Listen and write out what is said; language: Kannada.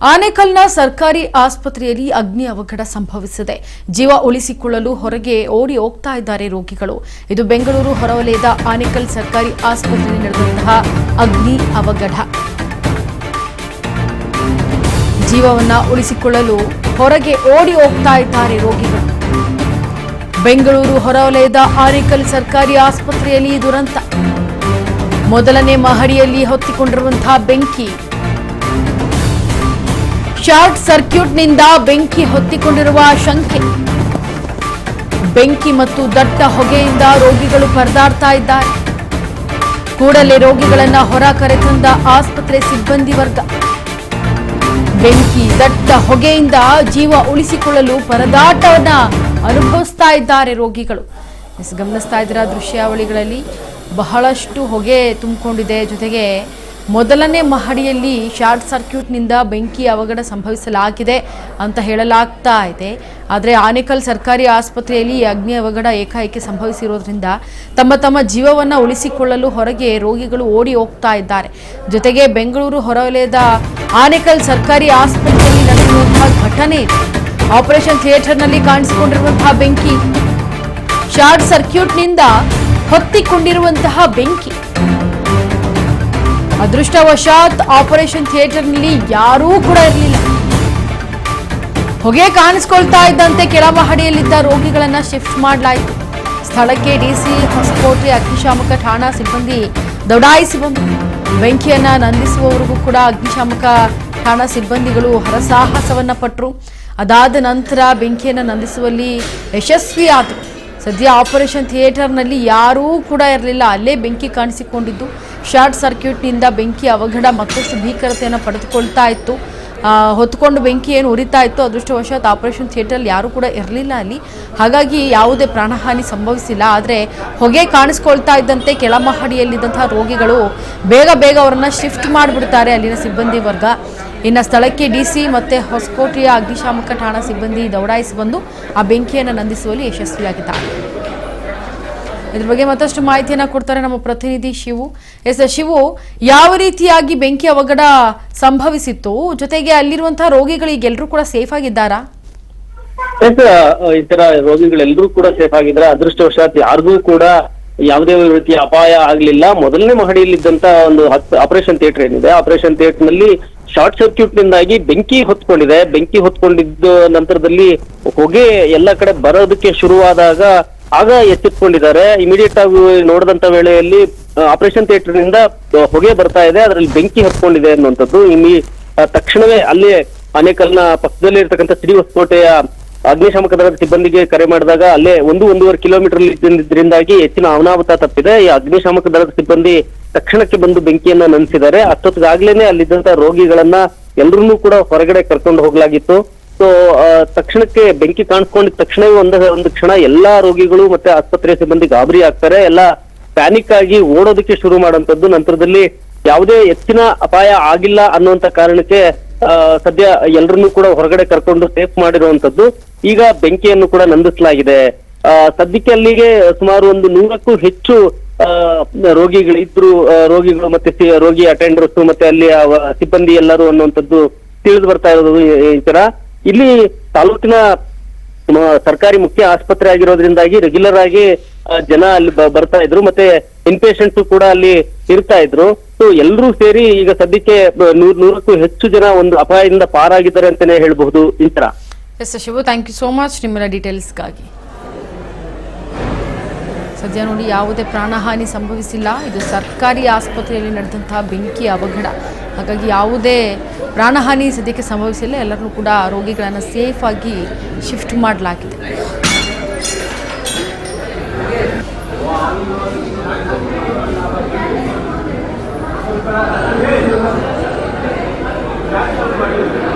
ಆನೇಕಲ್ನ ಸರ್ಕಾರಿ ಆಸ್ಪತ್ರೆಯಲ್ಲಿ ಅಗ್ನಿ ಅವಘಡ ಸಂಭವಿಸಿದೆ. ಜೀವ ಉಳಿಸಿಕೊಳ್ಳಲು ಹೊರಗೆ ಓಡಿ ಹೋಗ್ತಾ ಇದ್ದಾರೆ ರೋಗಿಗಳು. ಇದು ಬೆಂಗಳೂರು ಹೊರವಲಯದ ಆನೇಕಲ್ ಸರ್ಕಾರಿ ಆಸ್ಪತ್ರೆಯಲ್ಲಿ ನಡೆದಂತಹ ಅಗ್ನಿ ಅವಘಡ. ಜೀವವನ್ನ ಉಳಿಸಿಕೊಳ್ಳಲು ಹೊರಗೆ ಓಡಿ ಹೋಗ್ತಾ ಇದ್ದಾರೆ ರೋಗಿಗಳು. ಬೆಂಗಳೂರು ಹೊರವಲಯದ ಆನೇಕಲ್ ಸರ್ಕಾರಿ ಆಸ್ಪತ್ರೆಯಲ್ಲಿ ದುರಂತ. ಮೊದಲನೇ ಮಹಡಿಯಲ್ಲಿ ಹೊತ್ತಿಕೊಂಡಿರುವಂತಹ ಬೆಂಕಿ. ಶಾರ್ಟ್ ಸರ್ಕ್ಯೂಟ್ನಿಂದ ಬೆಂಕಿ ಹೊತ್ತಿಕೊಂಡಿರುವ ಶಂಕೆ. ಬೆಂಕಿ ಮತ್ತು ದಟ್ಟ ಹೊಗೆಯಿಂದ ರೋಗಿಗಳು ಪರದಾಡ್ತಾ ಇದ್ದಾರೆ. ಕೂಡಲೇ ರೋಗಿಗಳನ್ನ ಹೊರ ಕರೆತಂದ ಆಸ್ಪತ್ರೆ ಸಿಬ್ಬಂದಿ ವರ್ಗ. ಬೆಂಕಿ ದಟ್ಟ ಹೊಗೆಯಿಂದ ಜೀವ ಉಳಿಸಿಕೊಳ್ಳಲು ಪರದಾಟವನ್ನ ಅನುಭವಿಸ್ತಾ ಇದ್ದಾರೆ ರೋಗಿಗಳು. ಗಮನಿಸ್ತಾ ಇದ್ದೀರಾ ದೃಶ್ಯಾವಳಿಗಳಲ್ಲಿ ಬಹಳಷ್ಟು ಹೊಗೆ ತುಂಬಿಕೊಂಡಿದೆ. ಜೊತೆಗೆ ಮೊದಲನೇ ಮಹಡಿಯಲ್ಲಿ ಶಾರ್ಟ್ ಸರ್ಕ್ಯೂಟ್ನಿಂದ ಬೆಂಕಿ ಅವಘಡ ಸಂಭವಿಸಲಾಗಿದೆ ಅಂತ ಹೇಳಲಾಗ್ತಾ ಇದೆ. ಆದರೆ ಆನೇಕಲ್ ಸರ್ಕಾರಿ ಆಸ್ಪತ್ರೆಯಲ್ಲಿ ಅಗ್ನಿ ಅವಘಡ ಏಕಾಏಕಿ ಸಂಭವಿಸಿರೋದ್ರಿಂದ ತಮ್ಮ ಜೀವವನ್ನು ಉಳಿಸಿಕೊಳ್ಳಲು ಹೊರಗೆ ರೋಗಿಗಳು ಓಡಿ ಹೋಗ್ತಾ ಇದ್ದಾರೆ. ಜೊತೆಗೆ ಬೆಂಗಳೂರು ಹೊರವಲಯದ ಆನೇಕಲ್ ಸರ್ಕಾರಿ ಆಸ್ಪತ್ರೆಯಲ್ಲಿ ನಡೆದಿರುವಂತಹ ಘಟನೆ ಇದೆ. ಆಪರೇಷನ್ ಥಿಯೇಟರ್ನಲ್ಲಿ ಕಾಣಿಸಿಕೊಂಡಿರುವಂತಹ ಬೆಂಕಿ, ಶಾರ್ಟ್ ಸರ್ಕ್ಯೂಟ್ನಿಂದ ಹೊತ್ತಿಕೊಂಡಿರುವಂತಹ ಬೆಂಕಿ. ಅದೃಷ್ಟವಶಾತ್ ಆಪರೇಷನ್ ಥಿಯೇಟರ್ನಲ್ಲಿ ಯಾರೂ ಕೂಡ ಇರಲಿಲ್ಲ. ಹೊಗೆ ಕಾಣಿಸ್ಕೊಳ್ತಾ ಇದ್ದಂತೆ ಕೆಳಮಹಡಿಯಲ್ಲಿದ್ದ ರೋಗಿಗಳನ್ನ ಶಿಫ್ಟ್ ಮಾಡಲಾಯಿತು. ಸ್ಥಳಕ್ಕೆ ಡಿಸಿ ಹೊಸಕೋಟೆ ಅಗ್ನಿಶಾಮಕ ಠಾಣಾ ಸಿಬ್ಬಂದಿ ದೌಡಾಯಿಸಿ ಬಂದರು. ಬೆಂಕಿಯನ್ನ ನಂದಿಸುವವರೆಗೂ ಕೂಡ ಅಗ್ನಿಶಾಮಕ ಠಾಣಾ ಸಿಬ್ಬಂದಿಗಳು ಹರಸಾಹಸವನ್ನ ಪಟ್ಟರು. ಅದಾದ ನಂತರ ಬೆಂಕಿಯನ್ನು ನಂದಿಸುವಲ್ಲಿ ಯಶಸ್ವಿಯಾದರು. ಸದ್ಯ ಆಪರೇಷನ್ ಥಿಯೇಟರ್ನಲ್ಲಿ ಯಾರೂ ಕೂಡ ಇರಲಿಲ್ಲ. ಅಲ್ಲೇ ಬೆಂಕಿ ಕಾಣಿಸಿಕೊಂಡಿದ್ದು ಶಾರ್ಟ್ ಸರ್ಕ್ಯೂಟ್ನಿಂದ ಬೆಂಕಿ ಅವಘಡ ಮತ್ತಷ್ಟು ಭೀಕರತೆಯನ್ನು ಪಡೆದುಕೊಳ್ತಾ ಇತ್ತು. ಹೊತ್ಕೊಂಡು ಬೆಂಕಿ ಏನು ಉರಿತಾ ಇತ್ತು. ಅದೃಷ್ಟವಶಾತ್ ಆಪರೇಷನ್ ಥಿಯೇಟರ್ಲ್ಲಿ ಯಾರೂ ಕೂಡ ಇರಲಿಲ್ಲ ಅಲ್ಲಿ. ಹಾಗಾಗಿ ಯಾವುದೇ ಪ್ರಾಣಹಾನಿ ಸಂಭವಿಸಿಲ್ಲ. ಆದರೆ ಹೊಗೆ ಕಾಣಿಸ್ಕೊಳ್ತಾ ಇದ್ದಂತೆ ಕೆಳಮಹಡಿಯಲ್ಲಿದ್ದಂತಹ ರೋಗಿಗಳು ಬೇಗ ಅವರನ್ನು ಶಿಫ್ಟ್ ಮಾಡಿಬಿಡ್ತಾರೆ ಅಲ್ಲಿನ ಸಿಬ್ಬಂದಿ ವರ್ಗ. ಇನ್ನು ಸ್ಥಳಕ್ಕೆ ಡಿಸಿ ಮತ್ತು ಹೊಸಕೋಟೆಯ ಅಗ್ನಿಶಾಮಕ ಠಾಣಾ ಸಿಬ್ಬಂದಿ ದೌಡಾಯಿಸಿ ಬಂದು ಆ ಬೆಂಕಿಯನ್ನು ನಂದಿಸುವಲ್ಲಿ ಯಶಸ್ವಿಯಾಗಿದ್ದಾರೆ. ಇದ್ರ ಬಗ್ಗೆ ಮತ್ತಷ್ಟು ಮಾಹಿತಿಯನ್ನು ಕೊಡ್ತಾರೆ ನಮ್ಮ ಪ್ರತಿನಿಧಿ ಶಿವು. ಶಿವು, ಯಾವ ರೀತಿಯಾಗಿ ಬೆಂಕಿ ಅವಘಡ ಸಂಭವಿಸಿತ್ತು? ಜೊತೆಗೆ ಅಲ್ಲಿರುವಂತಹ ರೋಗಿಗಳಿಗೆಲ್ಲರೂ ಕೂಡ ಸೇಫ್ ಆಗಿದ್ದಾರಾ? ಈ ತರ ರೋಗಿಗಳೆಲ್ಲರೂ ಕೂಡ ಸೇಫ್ ಆಗಿದ್ದಾರೆ. ಅದೃಷ್ಟವಶಾತ್ ಯಾರಿಗೂ ಕೂಡ ಯಾವುದೇ ರೀತಿಯ ಅಪಾಯ ಆಗ್ಲಿಲ್ಲ. ಮೊದಲನೇ ಮಹಡಿಯಲ್ಲಿದ್ದಂತ ಒಂದು ಆಪರೇಷನ್ ಥಿಯೇಟರ್ ಏನಿದೆ, ಆಪರೇಷನ್ ಥಿಯೇಟರ್ ನಲ್ಲಿ ಶಾರ್ಟ್ ಸರ್ಕ್ಯೂಟ್ ನಿಂದಾಗಿ ಬೆಂಕಿ ಹೊತ್ಕೊಂಡಿದೆ. ಬೆಂಕಿ ಹೊತ್ಕೊಂಡಿದ್ದ ನಂತರದಲ್ಲಿ ಹೊಗೆ ಎಲ್ಲ ಕಡೆ ಬರೋದಕ್ಕೆ ಶುರುವಾದಾಗ ಆಗ ಎಚ್ಚೆತ್ಕೊಂಡಿದ್ದಾರೆ. ಇಮಿಡಿಯೇಟ್ ಆಗಿ ನೋಡಿದಂತ ವೇಳೆಯಲ್ಲಿ ಆಪರೇಷನ್ ಥಿಯೇಟರ್ ನಿಂದ ಹೊಗೆ ಬರ್ತಾ ಇದೆ, ಅದರಲ್ಲಿ ಬೆಂಕಿ ಹತ್ಕೊಂಡಿದೆ ಅನ್ನುವಂಥದ್ದು. ತಕ್ಷಣವೇ ಅಲ್ಲಿ ಆನೇಕಲ್ನ ಪಕ್ಕದಲ್ಲಿ ಇರ್ತಕ್ಕಂಥ ಸಿಡಿ ಹೊಸಕೋಟೆಯ ಅಗ್ನಿಶಾಮಕ ದಳದ ಸಿಬ್ಬಂದಿಗೆ ಕರೆ ಮಾಡಿದಾಗ ಅಲ್ಲೇ 1-1.5 ಕಿಲೋಮೀಟರ್ ಇದ್ರಿಂದಾಗಿ ಹೆಚ್ಚಿನ ಅನಾಹುತ ತಪ್ಪಿದೆ. ಈ ಅಗ್ನಿಶಾಮಕ ದಳದ ಸಿಬ್ಬಂದಿ ತಕ್ಷಣಕ್ಕೆ ಬಂದು ಬೆಂಕಿಯನ್ನ ನಂದಿಸಿದ್ದಾರೆ. ಅಷ್ಟೊತ್ತಿಗಾಗ್ಲೇನೆ ಅಲ್ಲಿದ್ದಂತ ರೋಗಿಗಳನ್ನ ಎಲ್ಲರನ್ನೂ ಕೂಡ ಹೊರಗಡೆ ಕರ್ಕೊಂಡು ಹೋಗ್ಲಾಗಿತ್ತು. ಸೊ ತಕ್ಷಣಕ್ಕೆ ಬೆಂಕಿ ಕಾಣಿಸ್ಕೊಂಡಿದ ತಕ್ಷಣವೇ ಒಂದು ಕ್ಷಣ ಎಲ್ಲಾ ರೋಗಿಗಳು ಮತ್ತೆ ಆಸ್ಪತ್ರೆ ಸಿಬ್ಬಂದಿ ಗಾಬರಿ ಆಗ್ತಾರೆ. ಎಲ್ಲ ಪ್ಯಾನಿಕ್ ಆಗಿ ಓಡೋದಕ್ಕೆ ಶುರು ಮಾಡುವಂತದ್ದು. ನಂತರದಲ್ಲಿ ಯಾವುದೇ ಹೆಚ್ಚಿನ ಅಪಾಯ ಆಗಿಲ್ಲ ಅನ್ನುವಂತ ಕಾರಣಕ್ಕೆ ಸದ್ಯ ಎಲ್ಲರನ್ನೂ ಕೂಡ ಹೊರಗಡೆ ಕರ್ಕೊಂಡು ಸೇಫ್ ಮಾಡಿರುವಂತದ್ದು. ಈಗ ಬೆಂಕಿಯನ್ನು ಕೂಡ ನಂದಿಸಲಾಗಿದೆ. ಸದ್ಯಕ್ಕೆ ಅಲ್ಲಿಗೆ ಸುಮಾರು 100ಕ್ಕೂ ಹೆಚ್ಚು ರೋಗಿಗಳು ಮತ್ತೆ ರೋಗಿ ಅಟೆಂಡರ್ಸ್ ಮತ್ತೆ ಅಲ್ಲಿ ಸಿಬ್ಬಂದಿ ಎಲ್ಲರೂ ಅನ್ನುವಂಥದ್ದು ತಿಳಿದು ಬರ್ತಾ ಇರೋದು. ಈ ತರ ಇಲ್ಲಿ ತಾಲೂಕಿನ ಸರ್ಕಾರಿ ಮುಖ್ಯ ಆಸ್ಪತ್ರೆ ಆಗಿರೋದ್ರಿಂದಾಗಿ ರೆಗ್ಯುಲರ್ ಆಗಿ ಜನ ಅಲ್ಲಿ ಬರ್ತಾ ಇದ್ರು, ಮತ್ತೆ ಇನ್ಪೇಷಂಟ್ಸ್ ಕೂಡ ಅಲ್ಲಿ ಇರ್ತಾ ಇದ್ರು. ಸೊ ಎಲ್ಲರೂ ಸೇರಿ ಈಗ ಸದ್ಯಕ್ಕೆ 100ಕ್ಕೂ ಹೆಚ್ಚು ಜನ ಒಂದು ಅಪಾಯದಿಂದ ಪಾರಾಗಿದ್ದಾರೆ ಅಂತಾನೆ ಹೇಳ್ಬಹುದು. ಈ ತರ. S Shivu, thank you so much ನಿಮ್ಮೆಲ್ಲ ಡೀಟೇಲ್ಸ್ಗಾಗಿ. ಸದ್ಯ ನೋಡಿ ಯಾವುದೇ ಪ್ರಾಣಹಾನಿ ಸಂಭವಿಸಿಲ್ಲ. ಇದು ಸರ್ಕಾರಿ ಆಸ್ಪತ್ರೆಯಲ್ಲಿ ನಡೆದಂತಹ ಬೆಂಕಿ ಅವಘಡ. ಹಾಗಾಗಿ ಯಾವುದೇ ಪ್ರಾಣಹಾನಿ ಸದ್ಯಕ್ಕೆ ಸಂಭವಿಸಿಲ್ಲ. ಎಲ್ಲರೂ ಕೂಡ ರೋಗಿಗಳನ್ನು ಸೇಫ್ ಆಗಿ ಶಿಫ್ಟ್ ಮಾಡಲಾಗಿದೆ. Gracias.